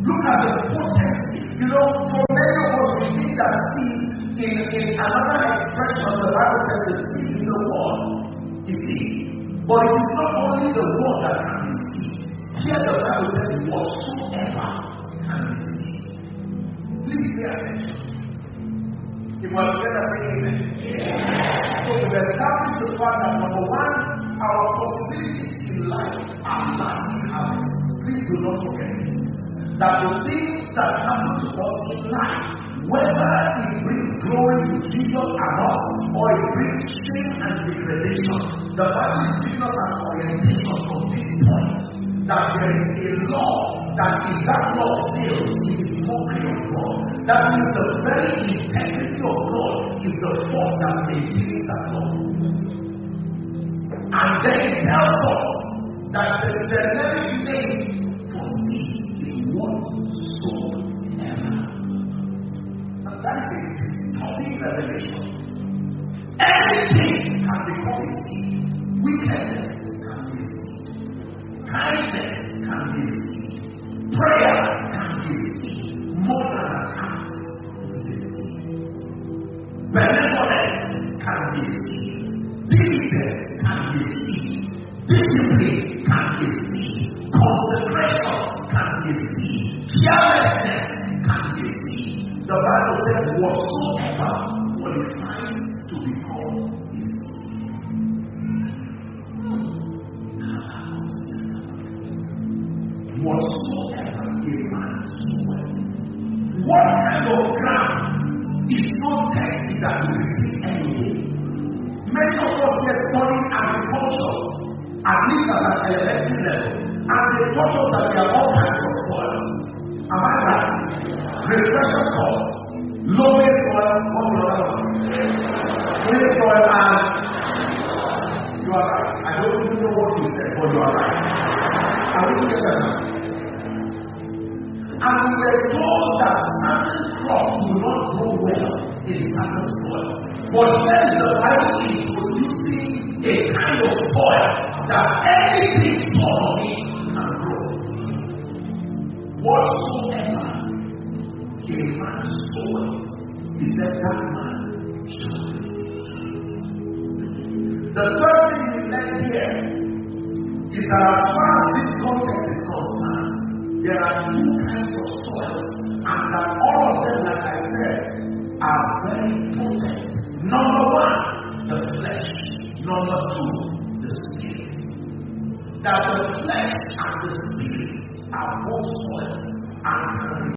Look at the potency. You know, for many of us, we think that seed in another expression, the Bible says the seed is the word. You see? But it is not only the word that can be seen. Here the Bible says whatsoever can be seen. Please pay attention. If we are together, say amen. Yeah. So we've established the fact that number one, our possibilities in life are largely harvest. Please do not forget this. That the things that happen to us in life, whether it brings glory to Jesus and us, or it brings shame and degradation, the Bible is giving us an orientation from this point. That there is a law that if that law fails, it is mockery of God. That means the very integrity of God is the force that maintains that law. And then it tells us that the generic name for seed is whatsoever. And that is a disturbing revelation. Everything can become a seed. Wickedness can be a seed. Kindness can be a seed. Prayer can be a seed. More than an act is a seed. Benevolence can be a seed. Diligence can be a seed. Discipline can be a seed. Consecration can be a seed. Carelessness can be a seed. The Bible says whatsoever qualifies to become a seed. Whatsoever a man soweth. What kind of ground is so thirsty that you receive anything? Many of us get studying agriculture, at least at an elementary level, and they taught us that there are all kinds of soils. Am I right? Refresher soil, loamy soil, what's the other one? Clay soil, and you are right. I don't even know what you said, but you are right. Are we together? And we were told that certain crops do not grow well in certain soil. But then the Bible is introducing a kind of soil that anything born of it can grow. Whatsoever a man soweth, he said that man shall reap. The third thing we learn here is that as far as this context is concerned, there are two kinds of soils, and that all of them, like I said, are very potent. Number one, the flesh. Number two, the spirit. That the flesh and the spirit are both soils and can